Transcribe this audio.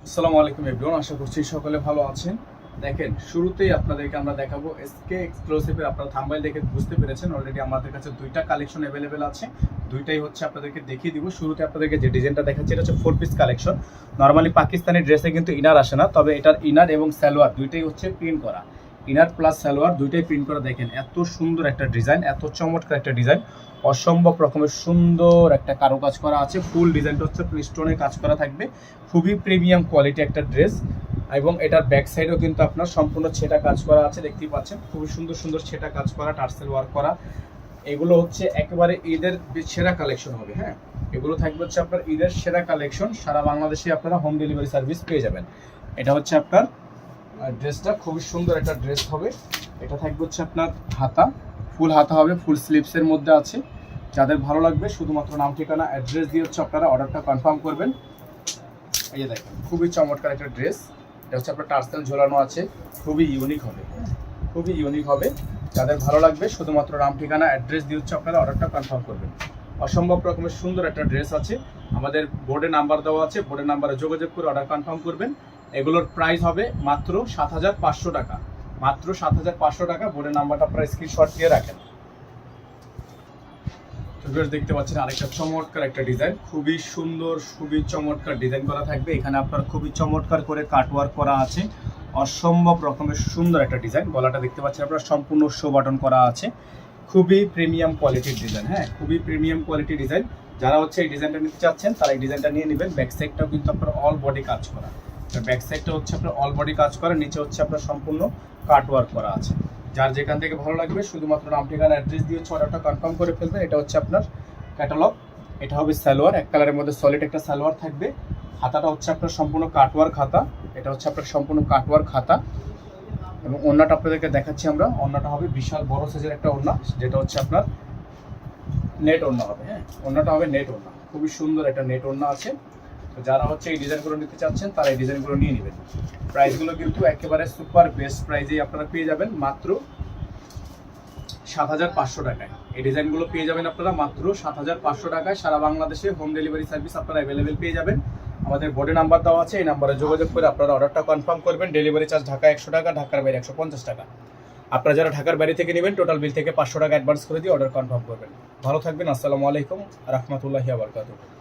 আসসালামু আলাইকুম এভরিওয়ান, আশা করছি সকলে ভালো আছেন। দেখেন, শুরুতেই আপনাদেরকে আমরা দেখাবো এসকে এক্সক্লুসিভের। আপনারা থাম্বনেল দেখে বুঝতে পেরেছেন অলরেডি আমাদের কাছে দুইটা কালেকশন অ্যাভেলেবেল আছে। দুইটাই হচ্ছে আপনাদেরকে দেখিয়ে দিব। শুরুতে আপনাদেরকে যে ডিজাইনটা দেখাচ্ছি এটা হচ্ছে 4 পিস কালেকশন। নর্মালি পাকিস্তানি ড্রেসে কিন্তু ইনার আসে না, তবে এটার ইনার এবং সালোয়ার দুইটাই হচ্ছে প্রিন্ট করা। ইনার প্লাস সালোয়ার দুইটাই প্রিন্ট করা। দেখেন এত সুন্দর একটা ডিজাইন, এত চমৎকার একটা ডিজাইন, অসম্ভব রকমের সুন্দর একটা কারুকাজ করা আছে। ফুল ডিজাইনটা হচ্ছে স্টোনে কাজ করা থাকবে। খুবই প্রিমিয়াম কোয়ালিটি একটা ড্রেস, এবং এটার ব্যাক সাইডেও কিন্তু আপনার সম্পূর্ণ ছেটা কাজ করা আছে, দেখতেই পাচ্ছেন। খুবই সুন্দর সুন্দর ছেটা কাজ করা, টার্সেল ওয়ার্ক করা। এগুলো হচ্ছে একেবারে ঈদের সেরা কালেকশন হবে। হ্যাঁ, এগুলো থাকবে হচ্ছে আপনার ঈদের সেরা কালেকশন। সারা বাংলাদেশে আপনারা হোম ডেলিভারি সার্ভিস পেয়ে যাবেন। এটা হচ্ছে আপনার ড্রেসটা, খুবই সুন্দর একটা ড্রেস হবে। এটা থাকবে হচ্ছে আপনার হাতা, ফুল হাতা হবে, ফুল স্লিভসের মধ্যে আছে। যাদের ভালো লাগবে শুধুমাত্র নাম ঠিকানা অ্যাড্রেস দিয়ে হচ্ছে আপনারা অর্ডারটা কনফার্ম করবেন। এই যে দেখেন, খুবই চমৎকার একটা ড্রেস। এটা হচ্ছে আপনার টার্সেল ঝোলানো আছে, খুবই ইউনিক হবে, খুবই ইউনিক হবে। যাদের ভালো লাগবে শুধুমাত্র নাম ঠিকানা অ্যাড্রেস দিয়ে হচ্ছে আপনারা অর্ডারটা কনফার্ম করবেন। অসম্ভব রকমের সুন্দর একটা ড্রেস আছে, আমাদের বোর্ডে নাম্বার দেওয়া আছে, বোর্ডের নাম্বারে যোগাযোগ করে অর্ডার কনফার্ম করবেন। এগুলোর প্রাইস হবে মাত্র ৭৫০০ টাকা, মাত্র ৭৫০০ টাকা। বোর্ডের নাম্বারটা আপনারা স্ক্রিনশট দিয়ে রাখেন। দেখতে পাচ্ছেন আরেকটা চমৎকার একটা ডিজাইন, খুবই সুন্দর, খুবই চমৎকার ডিজাইন করা থাকবে। এখানে আপনার খুবই চমৎকার করে কাটওয়ার্ক করা আছে, অসম্ভব রকমের সুন্দর একটা ডিজাইন। গলাটা দেখতে পাচ্ছেন আপনারা সম্পূর্ণ শো বাটন করা আছে, খুবই প্রিমিয়াম কোয়ালিটির ডিজাইন। হ্যাঁ, খুবই প্রিমিয়াম কোয়ালিটির ডিজাইন। যারা হচ্ছে এই ডিজাইনটা নিতে চাচ্ছেন তারা এই ডিজাইনটা নিয়ে নেবেন। ব্যাক সাইডটাও কিন্তু আপনার অল বডি কাজ করা, ব্যাক সাইডটা হচ্ছে আপনার অল বডি কাজ করা, নিচে হচ্ছে আপনার সম্পূর্ণ কাটওয়ার্ক করা আছে। যার যেখান থেকে ভালো লাগবে শুধুমাত্র নাম ঠিকানা অ্যাড্রেস দিয়ে হচ্ছে অর্ডারটা কনফার্ম করে ফেলবেন। এটা হচ্ছে আপনার ক্যাটালগ। এটা হবে সালোয়ার, এক কালারের মধ্যে সলিড একটা সালোয়ার থাকবে। হাতাটা হচ্ছে আপনার সম্পূর্ণ কাটওয়ার্ক হাতা, এটা হচ্ছে আপনার সম্পূর্ণ কাটওয়ার্ক হাতা। এবং ওড়নাটা আপনাদেরকে দেখাচ্ছি আমরা। ওড়নাটা হবে বিশাল বড় সাইজের একটা ওড়না, যেটা হচ্ছে আপনার নেট ওড়না হবে। হ্যাঁ, ওড়নাটা হবে নেট ওড়না, খুবই সুন্দর একটা নেট ওড়না আছে। তো যারা হচ্ছে এই ডিজাইনগুলো নিতে চাচ্ছেন তারা এই ডিজাইনগুলো নিয়ে নেবেন। প্রাইসগুলো কিন্তু একেবারে সুপার বেস্ট প্রাইজেই আপনারা পেয়ে যাবেন, মাত্র ৭৫০০ টাকায়। এই ডিজাইনগুলো পেয়ে যাবেন আপনারা মাত্র ৭৫০০ টাকায়। সারা বাংলাদেশে হোম ডেলিভারি সার্ভিস আপনারা অ্যাভেলেবেল পেয়ে যাবেন। আমাদের বোর্ডে নাম্বার দেওয়া আছে, এই নাম্বারে যোগাযোগ করে আপনারা অর্ডারটা কনফার্ম করবেন। ডেলিভারি চার্জ ঢাকা ১০০ টাকা, ঢাকার বাইরে ১৫০ টাকা। আপনারা যারা ঢাকার বাইরে থেকে নেবেন টোটাল বিল থেকে ৫০০ টাকা অ্যাডভান্স করে দিয়ে অর্ডার কনফার্ম করবেন। ভালো থাকবেন। আসসালামু আলাইকুম রহমতুল্লাহি ওয়া বারাকাতুহু।